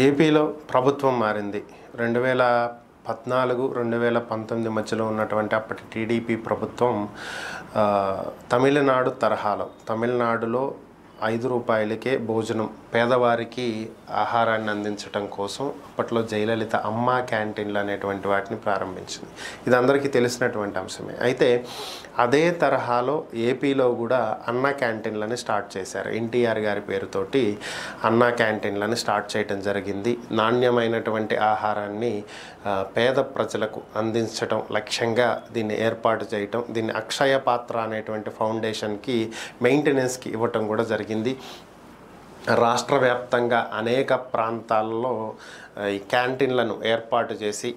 ఏపీలో ప్రభుత్వం మారింది. 2014, 2019 మధ్యలో ఉన్నటువంటి అప్పటి టీడీపీ ప్రభుత్వం తమిళనాడు తరహాలో తమిళనాడులో ₹5కే భోజనం పేదవారికి ఆహారాన్ని అందించడం కోసం అప్పట్లో జయలలిత అమ్మా క్యాంటీన్లు అనేటువంటి వాటిని ప్రారంభించింది. ఇది అందరికీ తెలిసినటువంటి అంశమే. అయితే అదే తరహాలో ఏపీలో కూడా అన్నా క్యాంటీన్లని స్టార్ట్ చేశారు. ఎన్టీఆర్ గారి పేరుతోటి అన్నా క్యాంటీన్లని స్టార్ట్ చేయడం జరిగింది. నాణ్యమైనటువంటి ఆహారాన్ని పేద ప్రజలకు అందించడం లక్ష్యంగా దీన్ని ఏర్పాటు చేయటం, దీన్ని అక్షయ పాత్ర అనేటువంటి ఫౌండేషన్కి మెయింటెనెన్స్కి ఇవ్వటం కూడా జరిగింది. రాష్ట్ర వ్యాప్తంగా అనేక ప్రాంతాల్లో ఈ క్యాంటీన్లను ఏర్పాటు చేసి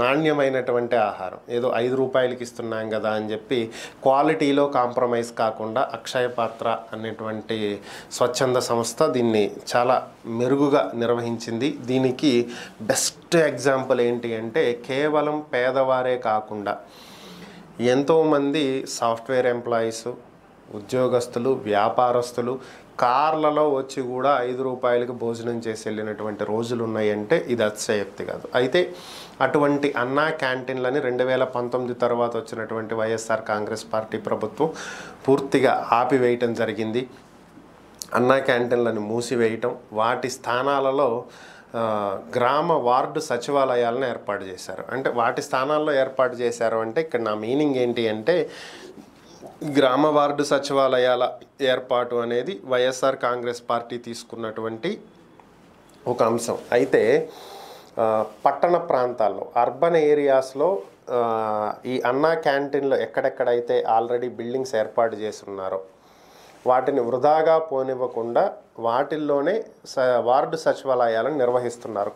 నాణ్యమైనటువంటి ఆహారం ఏదో ₹5కి ఇస్తున్నాం కదా అని చెప్పి క్వాలిటీలో కాంప్రమైజ్ కాకుండా అక్షయ పాత్ర అనేటువంటి స్వచ్ఛంద సంస్థ దీన్ని చాలా మెరుగుగా నిర్వహించింది. దీనికి బెస్ట్ ఎగ్జాంపుల్ ఏంటి అంటే కేవలం పేదవారే కాకుండా ఎంతోమంది సాఫ్ట్వేర్ ఎంప్లాయీస్, ఉద్యోగస్తులు, వ్యాపారస్తులు కార్లలో వచ్చి కూడా ₹5కి భోజనం చేసి వెళ్ళినటువంటి రోజులు ఉన్నాయంటే ఇది అతిశయోక్తి కాదు. అయితే అటువంటి అన్నా క్యాంటీన్లని 2019 తర్వాత వచ్చినటువంటి వైఎస్ఆర్ కాంగ్రెస్ పార్టీ ప్రభుత్వం పూర్తిగా ఆపివేయటం జరిగింది. అన్నా క్యాంటీన్లను మూసివేయటం, వాటి స్థానాలలో గ్రామ వార్డు సచివాలయాలను ఏర్పాటు చేశారు. అంటే వాటి స్థానాల్లో ఏర్పాటు చేశారు అంటే ఇక్కడ నా మీనింగ్ ఏంటి అంటే గ్రామ వార్డు సచివాలయాల ఏర్పాటు అనేది వైఎస్ఆర్ కాంగ్రెస్ పార్టీ తీసుకున్నటువంటి ఒక అంశం. అయితే పట్టణ ప్రాంతాల్లో అర్బన్ ఏరియాస్లో ఈ అన్నా క్యాంటీన్లో ఎక్కడెక్కడైతే ఆల్రెడీ బిల్డింగ్స్ ఏర్పాటు చేసి ఉన్నారో వాటిని వృధాగా పోనివ్వకుండా వాటిల్లోనే వార్డు సచివాలయాలను నిర్వహిస్తున్నారు.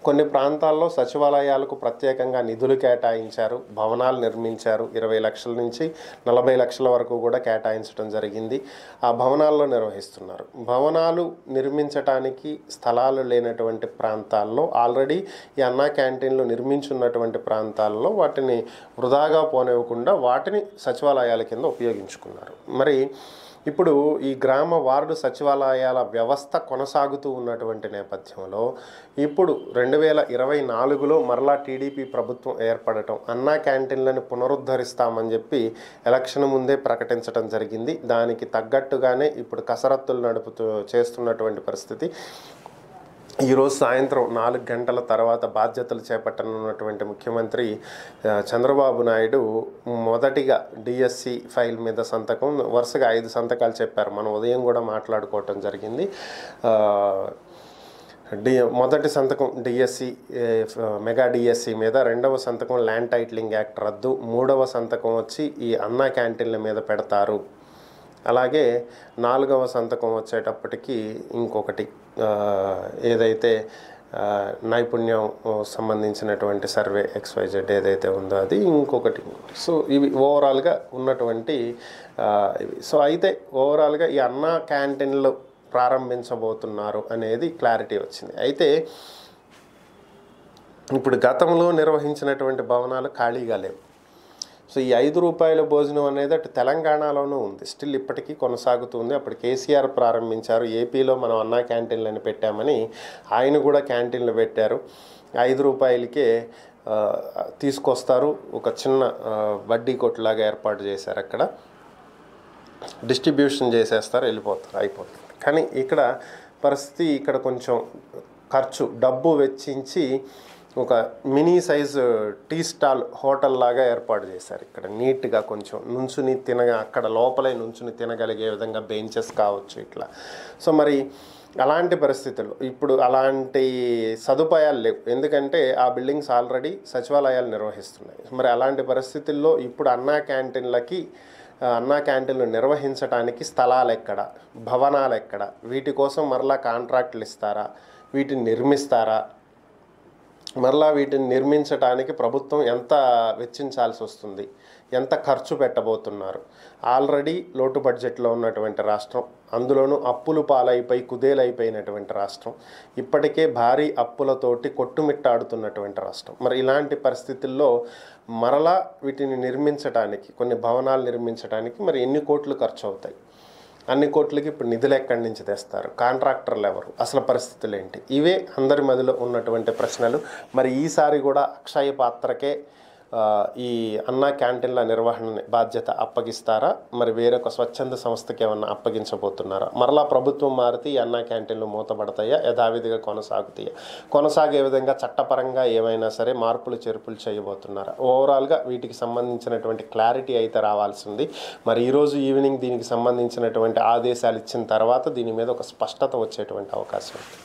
కొన్ని ప్రాంతాల్లో సచివాలయాలకు ప్రత్యేకంగా నిధులు కేటాయించారు, భవనాలు నిర్మించారు. 20 లక్షల నుంచి 40 లక్షల వరకు కూడా కేటాయించడం జరిగింది. ఆ భవనాల్లో నిర్వహిస్తున్నారు. భవనాలు నిర్మించటానికి స్థలాలు లేనటువంటి ప్రాంతాల్లో ఆల్రెడీ ఈ అన్నా క్యాంటీన్లు నిర్మించున్నటువంటి ప్రాంతాల్లో వాటిని వృధాగా పోనివ్వకుండా వాటిని సచివాలయాల కింద ఉపయోగించుకున్నారు. మరి ఇప్పుడు ఈ గ్రామ వార్డు సచివాలయాల వ్యవస్థ కొనసాగుతూ ఉన్నటువంటి నేపథ్యంలో ఇప్పుడు 2024లో మరలా టీడీపీ ప్రభుత్వం ఏర్పడటం, అన్నా క్యాంటీన్లను పునరుద్ధరిస్తామని చెప్పి ఎలక్షన్ ముందే ప్రకటించడం జరిగింది. దానికి తగ్గట్టుగానే ఇప్పుడు కసరత్తులు చేస్తున్నటువంటి పరిస్థితి. ఈరోజు సాయంత్రం 4 గంటల తర్వాత బాధ్యతలు చేపట్టనున్నటువంటి ముఖ్యమంత్రి చంద్రబాబు నాయుడు మొదటిగా డిఎస్సి ఫైల్ మీద సంతకం, వరుసగా 5 సంతకాలు చెప్పారు. మనం ఉదయం కూడా మాట్లాడుకోవటం జరిగింది. మొదటి సంతకం డిఎస్సి, మెగా డిఎస్సి మీద, రెండవ సంతకం ల్యాండ్ టైటిలింగ్ యాక్ట్ రద్దు, మూడవ సంతకం వచ్చి ఈ అన్నా క్యాంటీన్ల మీద పెడతారు. అలాగే 4వ సంతకం వచ్చేటప్పటికి ఇంకొకటి ఏదైతే నైపుణ్యం సంబంధించినటువంటి సర్వే XYZ ఏదైతే ఉందో అది ఇంకొకటి. సో ఇవి ఓవరాల్గా ఉన్నటువంటి ఇవి. సో అయితే ఓవరాల్గా ఈ అన్నా క్యాంటీన్లు ప్రారంభించబోతున్నారు అనేది క్లారిటీ వచ్చింది. అయితే ఇప్పుడు గతంలో నిర్వహించినటువంటి భవనాలు ఖాళీగా లేవు. సో ఈ ₹5 భోజనం అనేది అటు తెలంగాణలోనూ ఉంది, స్టిల్ ఇప్పటికీ కొనసాగుతుంది. అప్పుడు కేసీఆర్ ప్రారంభించారు. ఏపీలో మనం అన్నా క్యాంటీన్లను పెట్టామని ఆయన కూడా క్యాంటీన్లు పెట్టారు. ₹5కే తీసుకొస్తారు, ఒక చిన్న వడ్డీ కొట్టులాగా ఏర్పాటు చేశారు. అక్కడ డిస్ట్రిబ్యూషన్ చేసేస్తారు, వెళ్ళిపోతారు, అయిపోతుంది. కానీ ఇక్కడ పరిస్థితి ఇక్కడ కొంచెం డబ్బు వెచ్చించి ఒక mini size tea stall hotel లాగా ఏర్పాటు చేశారు. ఇక్కడ నీట్గా కొంచెం అక్కడ లోపలే నుంచుని తినగలిగే విధంగా బెంచెస్ కావచ్చు ఇట్లా. సో మరి అలాంటి పరిస్థితుల్లో ఇప్పుడు అలాంటి సదుపాయాలు లేవు, ఎందుకంటే ఆ బిల్డింగ్స్ ఆల్రెడీ సచివాలయాలు నిర్వహిస్తున్నాయి. మరి అలాంటి పరిస్థితుల్లో ఇప్పుడు అన్నా క్యాంటీన్లు నిర్వహించడానికి స్థలాలు ఎక్కడ, భవనాలు ఎక్కడ, వీటి కోసం మరలా కాంట్రాక్టులు ఇస్తారా, వీటిని నిర్మిస్తారా, మరలా వీటిని నిర్మించడానికి ప్రభుత్వం ఎంత వెచ్చించాల్సి వస్తుంది, ఎంత ఖర్చు పెట్టబోతున్నారు. ఆల్రెడీ లోటు బడ్జెట్లో ఉన్నటువంటి రాష్ట్రం, అందులోనూ అప్పులు పాలైపోయి కుదేలైపోయినటువంటి రాష్ట్రం, ఇప్పటికే భారీ అప్పులతోటి కొట్టుమిట్టాడుతున్నటువంటి రాష్ట్రం. మరి ఇలాంటి పరిస్థితుల్లో మరలా వీటిని నిర్మించడానికి, కొన్ని భవనాలు నిర్మించడానికి మరి ఎన్ని కోట్లు ఖర్చు అవుతాయి? అన్ని కోట్లకి ఇప్పుడు నిధులు ఎక్కడి నుంచి తెస్తారు, కాంట్రాక్టర్లు ఎవరు, అసలు పరిస్థితులు ఏంటి, ఇవే అందరి మధ్యలో ఉన్నటువంటి ప్రశ్నలు. మరి ఈసారి కూడా అక్షయ పాత్రకే ఈ అన్నా క్యాంటీన్ల నిర్వహణ బాధ్యత అప్పగిస్తారా, మరి వేరొక స్వచ్ఛంద సంస్థకి ఏమన్నా అప్పగించబోతున్నారా, మరలా ప్రభుత్వం మారితే ఈ అన్నా క్యాంటీన్లు మూతపడతాయా, యథావిధిగా కొనసాగుతాయా, కొనసాగే విధంగా చట్టపరంగా ఏమైనా సరే మార్పులు చేర్పులు చేయబోతున్నారా, ఓవరాల్గా వీటికి సంబంధించినటువంటి క్లారిటీ అయితే రావాల్సింది. మరి ఈరోజు ఈవినింగ్ దీనికి సంబంధించినటువంటి ఆదేశాలు ఇచ్చిన తర్వాత దీని మీద ఒక స్పష్టత వచ్చేటువంటి అవకాశం ఉంది.